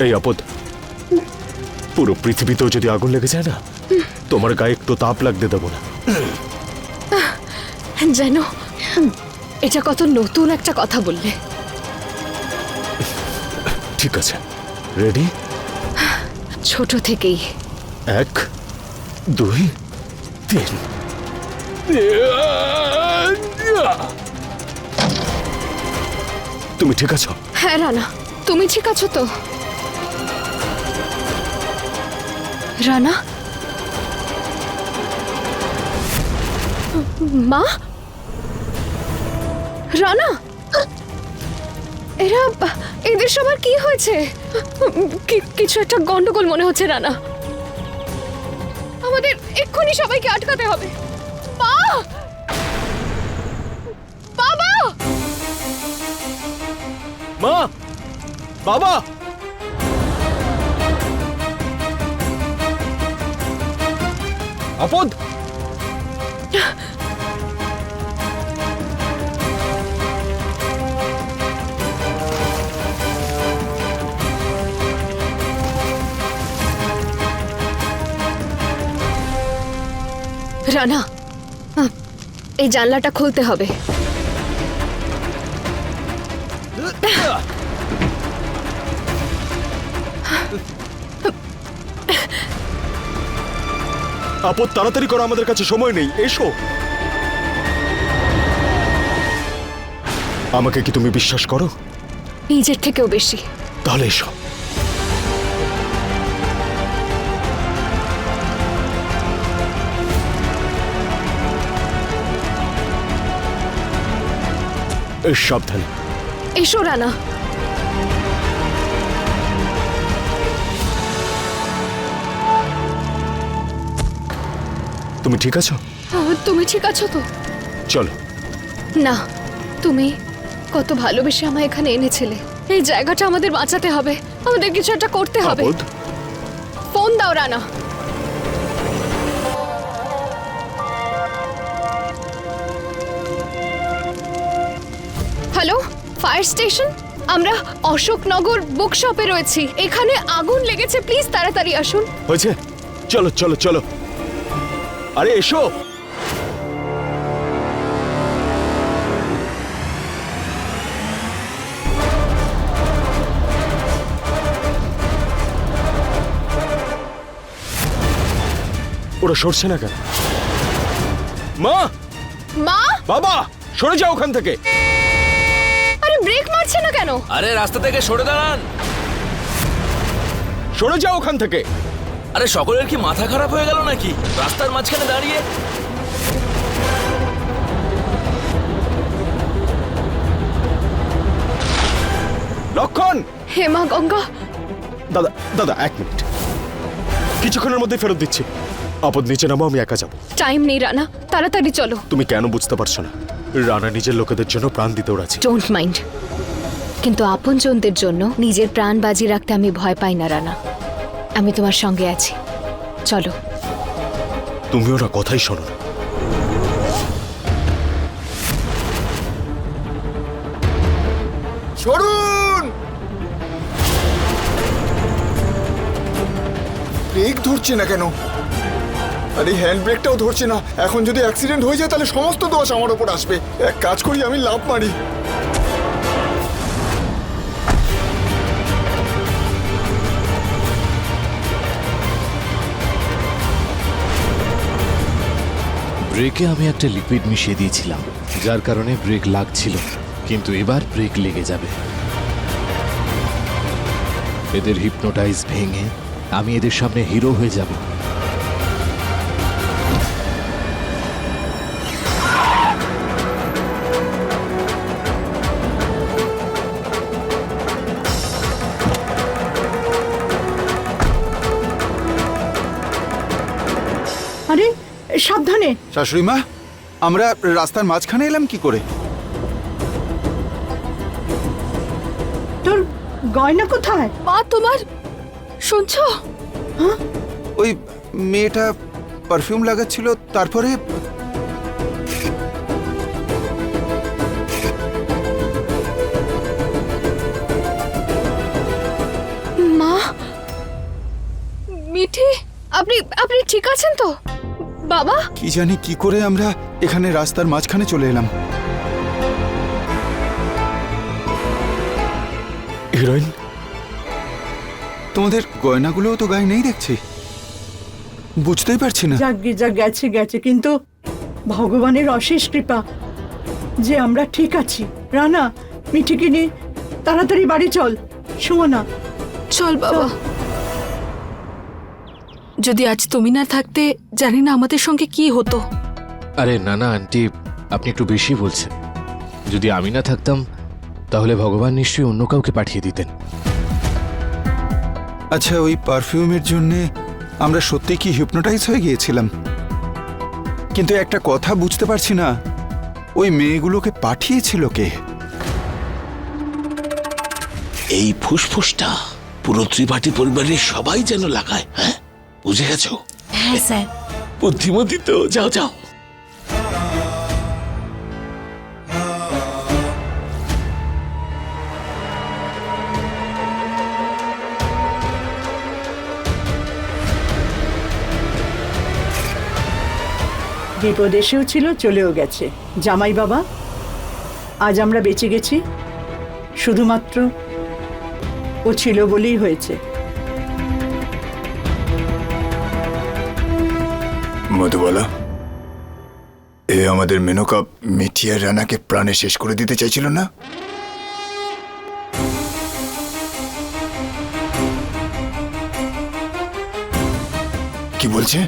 এই আপদ, পুরো পৃথিবীতেও যদি আগুন লেগে যায় না, তোমার গায়ে একটু তাপ লাগতে দেবো না। যেন এটা কত নতুন একটা কথা বললে। ঠিক আছে, রেডি? ছোট থেকেই। 1 2 3। তুমি ঠিক আছো? হ্যাঁ রানা, তুমি ঠিক আছো তো? রানা, মা, রানা, এদের সবার কি হয়েছে? কিছু একটা গন্ডগোল মনে হচ্ছে রানা। আমাদের এক্ষুনি সবাইকে আটকাতে হবে। মা, বাবা, মা, বাবা, আপদ, রানা, এই জানলাটা খুলতে হবে। আপদ, তাড়াতাড়ি করো, আমাদের কাছে সময় নেই, এসো। আমাকে কি তুমি বিশ্বাস করো? নিজের থেকেও বেশি। তাহলে এসো। সাবধানে এসো রানা। তুমি ঠিক আছো? তুমি ঠিক আছো তো? চলো। না, তুমি কত ভালোবেসে আমায় এখানে এনেছিলে। এই জায়গাটা আমাদের বাঁচাতে হবে, আমাদের কিছু একটা করতে হবে। আপদ, ফোন দাও রানা। হ্যালো, ফায়ার স্টেশন, আমরা অশোকনগর বুক শপে রয়েছি। এখানে আগুন লেগেছে, প্লিজ তাড়াতাড়ি আসুন। হয়েছে, চলো চলো চলো। আরে এসো। ওরা সরছে না কেন? মা, মা, বাবা, সরে যাও ওখান থেকে। আরে ব্রেক মারছে না কেন? আরে রাস্তা থেকে সরে দাঁড়ান। সরে যাও ওখান থেকে। আরে সকলের কি মাথা খারাপ হয়ে গেল নাকি? রাস্তার মাঝখানে দাঁড়িয়ে। লক্ষণ, হেমা গঙ্গা, দাদা দাদা 1 মিনিট, কিছুক্ষণের মধ্যে ফেরত দিচ্ছি। আপদ, নিচে নামো, আমি একা যাবো। টাইম নেই রানা, তাড়াতাড়ি চলো। তুমি কেন বুঝতে পারছো না? রানা নিজের লোকেদের জন্য প্রাণ দিতেও রাজি। ডোন্ট মাইন্ড, কিন্তু আপনজনদের জন্য নিজের প্রাণ বাজি রাখতে আমি ভয় পাই না রানা। আমি তোমার সঙ্গে আছি, চলো। তুমি ওরা কথাই শোনো না। সরুন! ব্রেক ধরছে না কেন? আরে হ্যান্ড ব্রেকটাও ধরছে না। এখন যদি অ্যাক্সিডেন্ট হয়ে যায় তাহলে সমস্ত দোষ আমার ওপর আসবে। এক কাজ করি, আমি লাফ মারি। ব্রেকে আমি একটা লিকুইড মিশিয়ে দিয়েছিলাম, যার কারণে ব্রেক লাগছিল, কিন্তু এবার ব্রেক লেগে যাবে। এদের হিপনোটাইজ ভেঙে আমি এদের সামনে হিরো হয়ে যাব। আরে সাবধানে। শাশুড়ি মা, আমরা রাস্তার মাঝখানে এলাম কি করে? তোর গয়না কোথায়? মা, তোমার শুনছো? ওই মেয়েটা পারফিউম লাগাচ্ছিল, তারপরে মা, আপনি ঠিক আছেন তো বাবা? কি জানি কি করে আমরা এখানে রাস্তার মাঝখানে চলে এলাম। হিরোইন, তোমাদের গয়নাগুলোও তো গায়ে নেই দেখছি, বুঝতেই পারছি না। যাক যা গেছে গেছে, কিন্তু ভগবানের অশেষ কৃপা যে আমরা ঠিক আছি। রানা, মিঠিকে নিয়ে তাড়াতাড়ি বাড়ি চল। সুমনা, চল বাবা। যদি আজ তুমি না থাকতে জানি না আমাদের সঙ্গে কি হতো। আরে না না আন্টি, আপনি একটু বেশি বলছেন। যদি আমি না থাকতাম তাহলে ভগবান নিশ্চয়ই অন্য কাউকে পাঠিয়ে দিতেন। আচ্ছা, ওই পারফিউমের জন্য আমরা সত্যি কি হিপনোটাইজ হয়ে গিয়েছিলাম? কিন্তু একটা কথা বুঝতে পারছি না, ওই মেয়েগুলোকে পাঠিয়েছিল কে? এই ফুসফুসটা পুরো ত্রিপাঠী পরিবারের সবাই যেন লাগায়। হ্যাঁ, বুঝে গেছো? হ্যাঁ স্যার। বুদ্ধিমতী তো, যাও যাও। বিপদ এসেও ছিল, চলেও গেছে। জামাই বাবা, আজ আমরা বেঁচে গেছি শুধুমাত্র ও ছিল বলেই হয়েছে। মধুবালা, এ আমাদের মেনকা মিঠি আর রানাকে প্রাণে শেষ করে দিতে চাইছিল না? কি বলছে?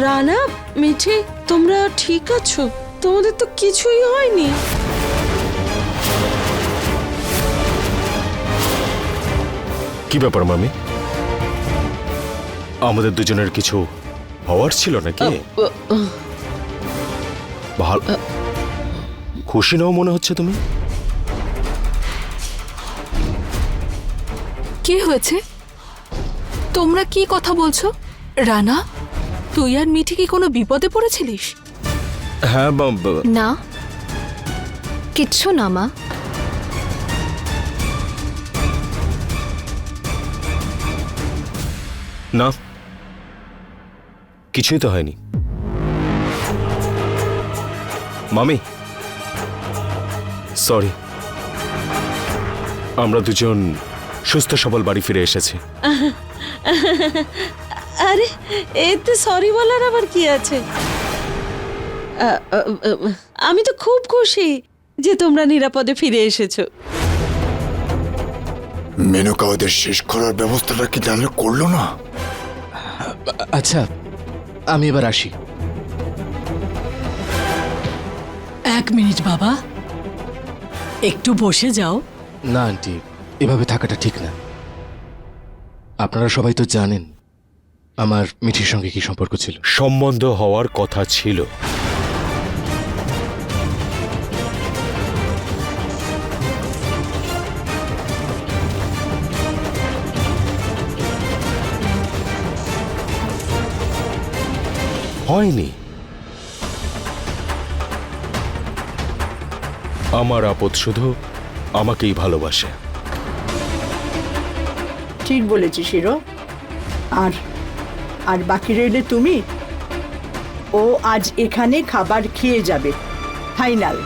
রানা, মিঠি, তোমরা ঠিক আছো? তোমাদের তো কিছুই হয়নি? কি ব্যাপার মামি? আমাদের দুজনের কিছু হওয়ার ছিল নাকি? ভালো, খুশি নাও মনে হচ্ছে তুমি। কি হয়েছে? তোমরা কি কথা বলছো? রানা, তুই আর মিঠি কি কোনো বিপদে পড়েছিলিস? হ্যাঁ না, কিচ্ছু না মা। না, কিছুই তো হয়নি মামি। সরি, আমরা দুজন সুস্থ সবল বাড়ি ফিরে এসেছি। আরে, এতে সরি বলার আবার কি আছে? আমি তো খুব খুশি যে তোমরা নিরাপদে ফিরে এসেছো। মেনকা ওদের শেষ করার ব্যবস্থাটা কি জানলে করলো না? আচ্ছা, আমি এবার আসি। 1 মিনিট বাবা, একটু বসে যাও। না আন্টি, এভাবে থাকাটা ঠিক না। আপনারা সবাই তো জানেন আমার মিঠির সঙ্গে কি সম্পর্ক ছিল। সম্বন্ধ হওয়ার কথা ছিল। হয়নি। আমার আপদ শুধু আমাকেই ভালোবাসে। ঠিক বলেছিস হিরো। আর আর বাকি রইলে তুমি। ও আজ এখানে খাবার খেয়ে যাবে, ফাইনাল।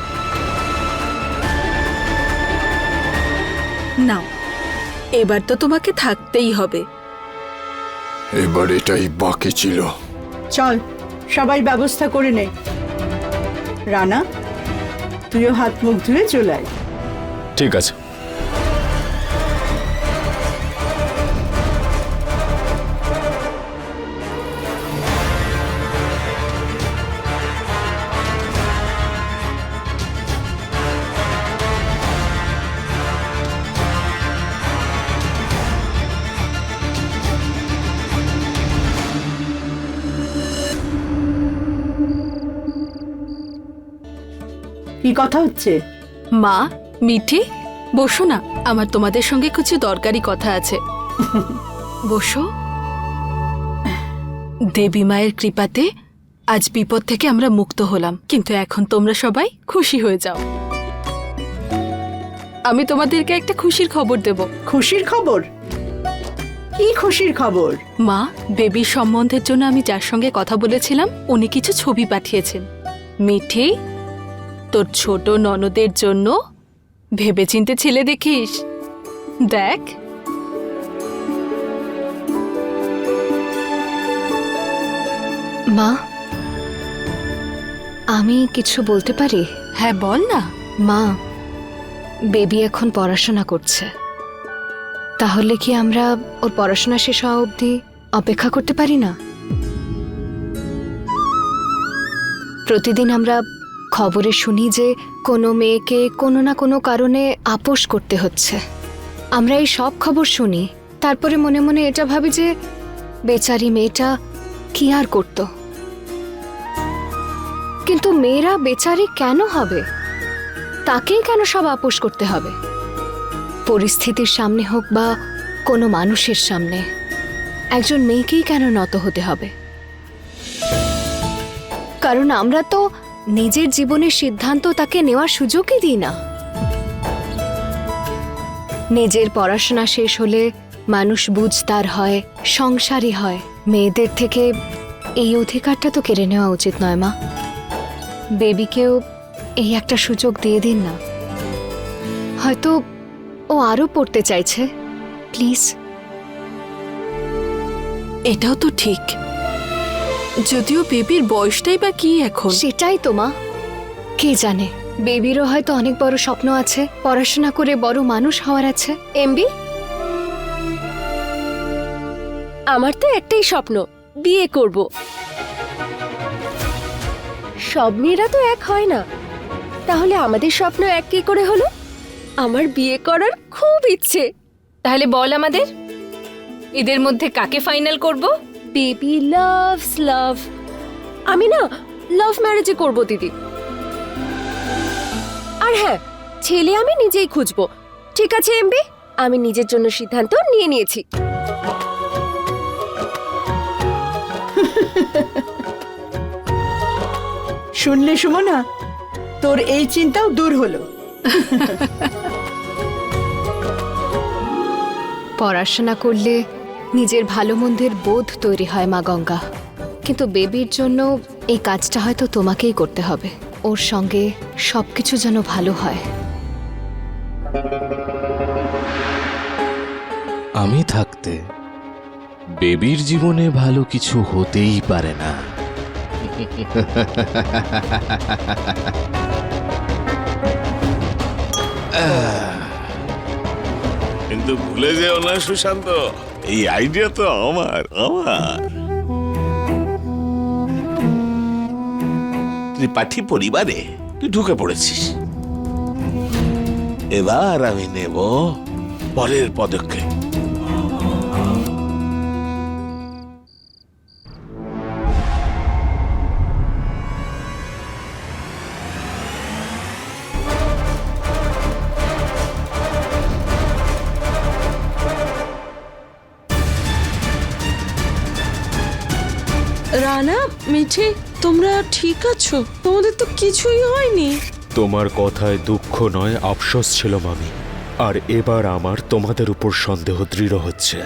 নাও, এবার তো তোমাকে থাকতেই হবে। এবার এটাই বাকি ছিল। চল, সবাই ব্যবস্থা করে নে। রানা, তুইও হাত মুখ ধুয়ে চলে আয়। ঠিক আছে। কি কথা হচ্ছে? মা, মিঠি, বসো না, আমার তোমাদের সঙ্গে কিছু দরকারি কথা আছে। বসো। দেবী মায়ের কৃপাতে আজ বিপদ থেকে আমরা মুক্ত হলাম, কিন্তু এখন তোমরা সবাই খুশি হয়ে যাও। আমি তোমাদেরকে একটা খুশির খবর দেব। খুশির খবর? কি খুশির খবর? মা, বেবির সম্বন্ধের জন্য আমি যার সঙ্গে কথা বলেছিলাম উনি কিছু ছবি পাঠিয়েছেন। মিঠি, তোর ছোট ননদের জন্য ভেবেচিন্তে ছেলে দেখিস। দেখ। মা, আমি কিছু বলতে পারি? হ্যাঁ, বল না। মা, বেবি এখন পড়াশোনা করছে, তাহলে কি আমরা ওর পড়াশোনা শেষ হওয়া অবধি অপেক্ষা করতে পারি না? প্রতিদিন আমরা খবরে শুনি যে কোনো মেয়েকে কোনো না কোনো কারণে আপোস করতে হচ্ছে। আমরা এই সব খবর শুনি, তারপরে মনে মনে এটা ভাবি যে বেচারি মেয়েটা কি আর করত। কিন্তু মেয়েরা বেচারি কেন হবে? তাকেই কেন সব আপোস করতে হবে? পরিস্থিতির সামনে হোক বা কোনো মানুষের সামনে, একজন মেয়েকেই কেন নত হতে হবে? কারণ আমরা তো নিজের জীবনের সিদ্ধান্ত তাকে নেওয়ার সুযোগই দিই না। নিজের পড়াশোনা শেষ হলে মানুষ বুঝতার হয়, সংসারী হয়। মেয়েদের থেকে এই অধিকারটা তো কেড়ে নেওয়া উচিত নয় মা। বেবিকেও এই একটা সুযোগ দিয়ে দিন না। হয়তো ও আরো পড়তে চাইছে, প্লিজ। এটাও তো ঠিক, যদিও বেবির বয়সটাই বা কি এখন। সেটাই তো মা, কে জানে, বেবিরও হয়তো অনেক বড় স্বপ্ন আছে, পড়াশোনা করে বড় মানুষ হওয়ার আছে। এমবি, আমার তো একটাই স্বপ্ন, বিয়ে করব। সব মেয়েরা তো এক হয় না, তাহলে আমাদের স্বপ্ন এক কি করে হলো? আমার বিয়ে করার খুব ইচ্ছে। তাহলে বল আমাদের, এদের মধ্যে কাকে ফাইনাল করব? বেবি লাভস লাভ। আমি না লাভ ম্যারেজে করব দিদি। আর হ্যাঁ, ছেলে আমি নিজেই খুঁজবো। ঠিক আছে এমবি, আমি নিজের জন্য সিদ্ধান্ত নিয়ে নিয়েছি। শুনলে সুমনা, তোর এই চিন্তাও দূর হলো। পড়াশোনা করলে নিজের ভালো মন্দের বোধ তৈরি হয় মা গঙ্গা, কিন্তু বেবির জন্য এই কাজটা হয়তো তোমাকেই করতে হবে। ওর সঙ্গে সবকিছু যেন ভালো হয়। আমি থাকতে বেবির জীবনে ভালো কিছু হতেই পারে না। কিন্তু ভুলে যেও না সুশান্ত, এই আইডিয়া তো আমার। ত্রিপাঠী পরিবারে তুই ঢুকে পড়েছিস, এবার আমি নেব পরের পদক্ষেপ। রানা, মিঠি, তোমরা ঠিক আছো? তোমাদের তো কিছুই হয়নি? তোমার কথায় দুঃখ নয়, আফসোস ছিল মামি। আর এবার আমার তোমাদের উপর সন্দেহ দৃঢ় হচ্ছে।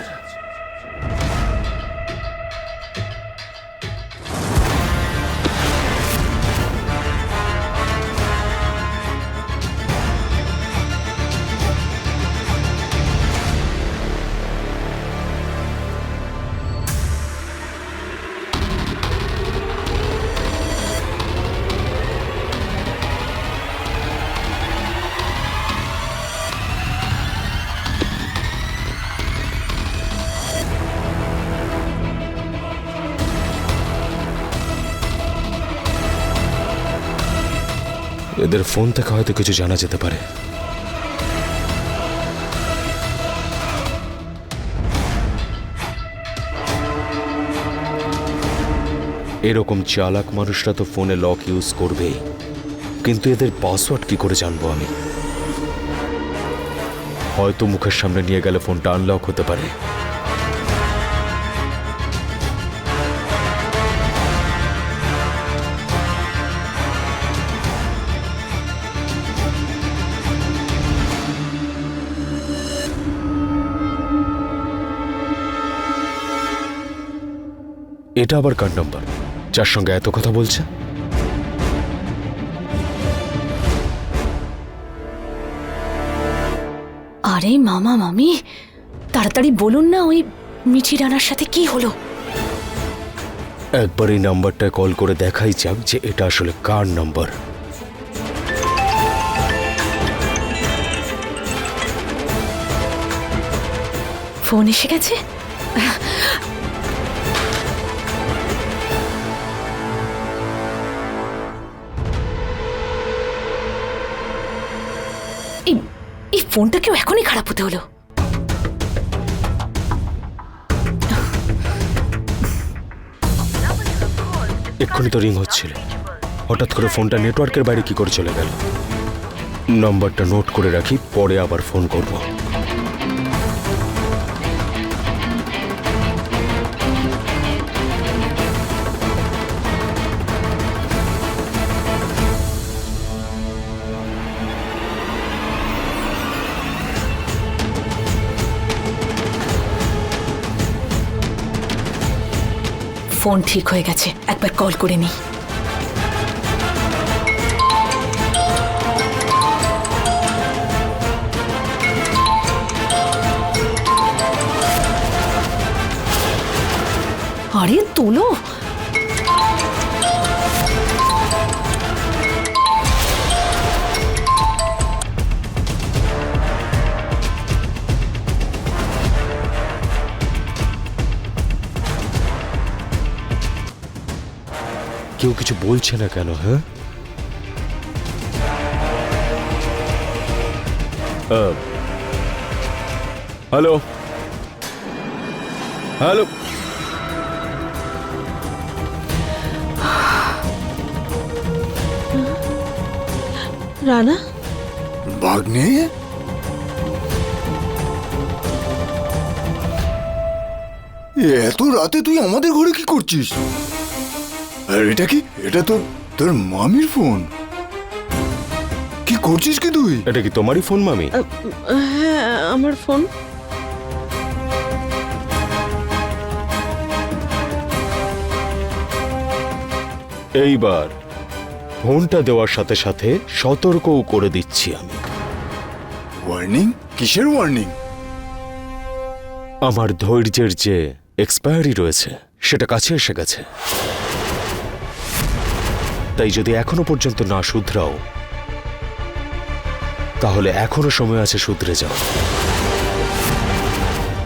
এদের ফোন থেকে হয়তো কিছু জানা যেতে পারে। এরকম চালাক মানুষরা তো ফোনে লক ইউজ করবেই, কিন্তু এদের পাসওয়ার্ড কি করে জানবো আমি? হয়তো মুখের সামনে নিয়ে গেলে ফোনটা আনলক হতে পারে। এটা আবার কার নাম্বার যার সঙ্গে এত কথা বলছে? আরে মামা মামি, তাড়াতাড়ি বলুন না ওই মিঠি রানার সাথে কি হলো। একবার এই নাম্বারটায় কল করে দেখাই যাক যে এটা আসলে কার নাম্বার। ফোন এসে গেছে। এই ফোনটা কেউ এখনই খারাপ হতে হলো। এক্ষুনি তো রিং হচ্ছিল, হঠাৎ করে ফোনটা নেটওয়ার্কের বাইরে কি করে চলে গেল? নাম্বারটা নোট করে রাখি, পরে আবার ফোন করব। ফোন ঠিক হয়ে গেছে, একবার কল করে নি। আরে তোলো। কেউ কিছু বলছে না কেন? হ্যাঁ, হ্যালো হ্যালো, রানা, ভাগ্নে, এত রাতে তুই আমাদের ঘরে কি করছিস? আর এটা কি? এটা তো তোর মামির ফোন। কি করছিস কি তুই? এটা কি তোমারই ফোন মামি? হ্যাঁ আমার ফোন। এইবার ফোনটা দেওয়ার সাথে সাথে সতর্কও করে দিচ্ছি আমি। ওয়ার্নিং? কিসের ওয়ার্নিং? আমার ধৈর্যের যে এক্সপায়ারি রয়েছে সেটা কাছে এসে গেছে, তাই যদি এখনো পর্যন্ত না শুধরাও তাহলে এখনো সময় আছে শুধরে যাও।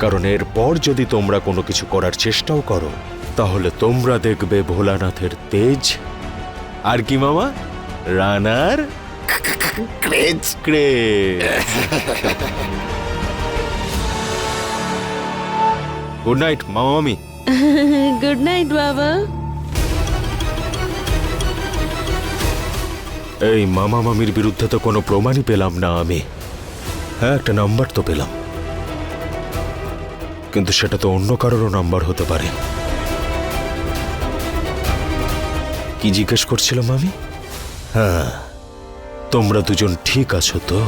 কারণ এরপর যদি তোমরা কোনো কিছু করার চেষ্টাও করো তাহলে তোমরা দেখবে ভোলানাথের তেজ আর কি মামা, রানার ক্রেজ ক্রেজ। গুড নাইট মামা মামি। গুড নাইট বাবা। এই মামা মামির বিরুদ্ধে তো কোনো প্রমাণই পেলাম না আমি। হ্যাঁ, একটা নাম্বার তো পেলাম, কিন্তু সেটা তো অন্য কারোরও নাম্বার হতে পারে। কি জিজ্ঞেস করছিলাম আমি? হ্যাঁ, তোমরা দুজন ঠিক আছো তো?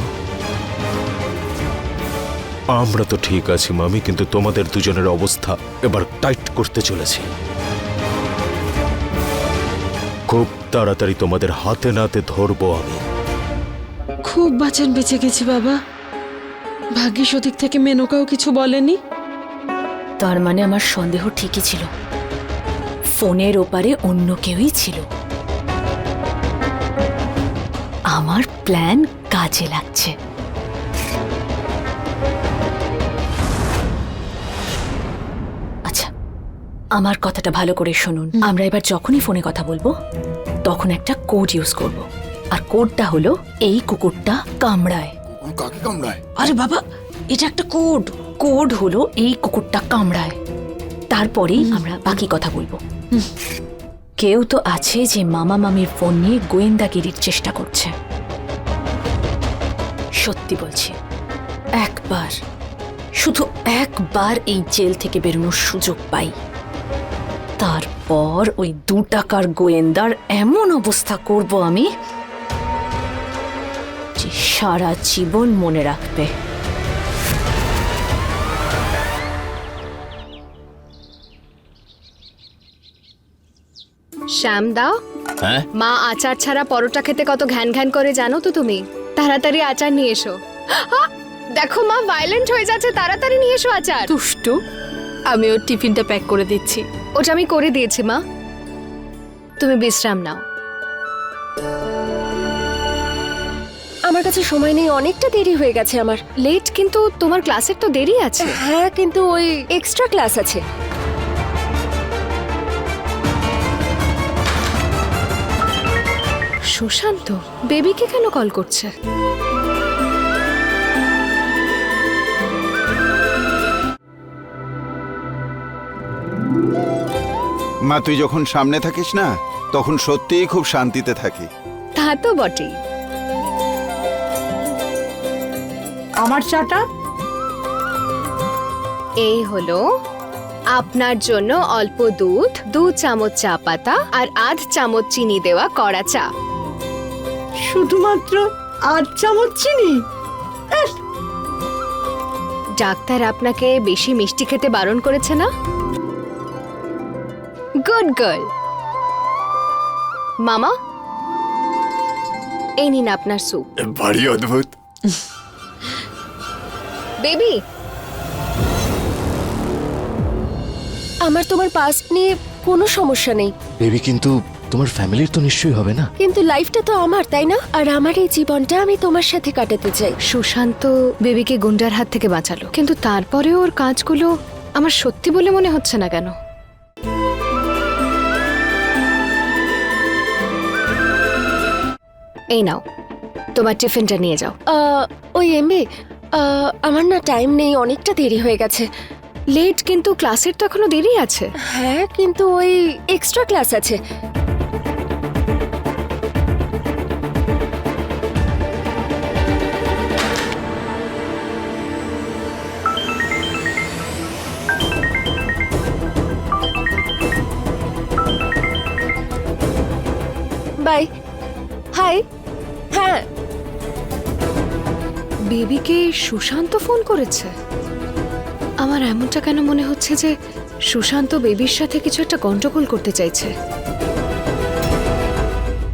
আমরা তো ঠিক আছি মামি, কিন্তু তোমাদের দুজনের অবস্থা এবার টাইট করতে চলেছে। খুব তাড়াতাড়ি তোমাদের হাতে নাতে ধরবো আমি। খুব বাঁচান বেঁচে গেছি বাবা। ভাগ্যিস ওদিক থেকে মেনকাও কিছু বলেনি। তার মানে আমার সন্দেহ ঠিকই ছিল, ফোনের ওপারে অন্য কেউই ছিল। আমার প্ল্যান কাজে লাগছে। আচ্ছা, আমার কথাটা ভালো করে শুনুন। আমরা এবার যখনই ফোনে কথা বলবো তখন একটা কোড ইউজ করব, আর কোডটা হলো এই কুকুরটা কামড়ায়। কাকে কামড়ায়? আরে বাবা, এটা একটা কোড। কোড হলো এই কুকুরটা কামড়ায়। তারপরেই আমরা বাকি কথা বলবো। কেউ তো আছে যে মামা মামির ফোন নিয়ে গোয়েন্দাগিরির চেষ্টা করছে। সত্যি বলছি, একবার, শুধু একবার এই জেল থেকে বেরোনোর সুযোগ পাই, তারপর ওই 2 টাকার গোয়েন্দার এমন অবস্থা করব আমি যে সারা জীবন মনে রাখবে। শ্যামদা, হ্যাঁ মা আচার ছাড়া পরোটা খেতে কত ঘ্যান ঘ্যান করে জানো তো তুমি? তাড়াতাড়ি আচার নিয়ে এসো। আহ! দেখো মা ভায়োলেন্ট হয়ে যাচ্ছে, তাড়াতাড়ি নিয়ে এসো আচার। দুষ্টু, আমি ওর টিফিনটা প্যাক করে দিচ্ছি। ওটা আমি করে দিয়েছি মা, তুমি বিশ্রাম নাও। আমার কাছে সময় নেই, অনেকটা দেরি হয়ে গেছে আমার। লেট, কিন্তু তোমার ক্লাসের তো দেরি আছে। হ্যাঁ, কিন্তু ওই এক্সট্রা ক্লাস আছে। সুশান্ত বেবিকে কেন কল করছে? মা, তুই যখন সামনে থাকিস না তখন সত্যিই খুব শান্তিতে থাকি। তা তো বটেই। আমার চাটা এই হলো আপনার জন্য অল্প দুধ, 2 চামচ চা পাতা আর আধ চামচ চিনি দেওয়া কড়া চা। শুধুমাত্র 8 চামচ চিনি? ডাক্তার আপনাকে বেশি মিষ্টি খেতে বারণ করেছে না? Good girl. মামা, এই নিন আপনার স্যুপ। ভারী অদ্ভুত। বেবি, আমার তোমার পাস্ট নিয়ে কোনো সমস্যা নেই, বেবি, কিন্তু তোমার ফ্যামিলির তো নিশ্চয়ই হবে না? কিন্তু লাইফটা তো আমার, তাই না? আর আমার এই জীবনটা আমি তোমার সাথে কাটাতে চাই। সুশান্ত বেবিকে গুন্ডার হাত থেকে বাঁচালো, কিন্তু তারপরেও ওর কাজগুলো আমার সত্যি বলে মনে হচ্ছে না কেন? এই নাও, তোমার টিফিনটা নিয়ে যাও। ওই এমবি, আমার না টাইম নেই, অনেকটা দেরি হয়ে গেছে। লেট, কিন্তু ক্লাসের তো এখনো দেরি আছে। হ্যাঁ, কিন্তু ওই এক্সট্রা ক্লাস আছে। বাই। হাই। হ্যাঁ, বেবিকে সুশান্ত ফোন করেছে। আমার এমনটা কেন মনে হচ্ছে যে সুশান্ত বেবির সাথে কিছু একটা গন্ডগোল করতে চাইছে।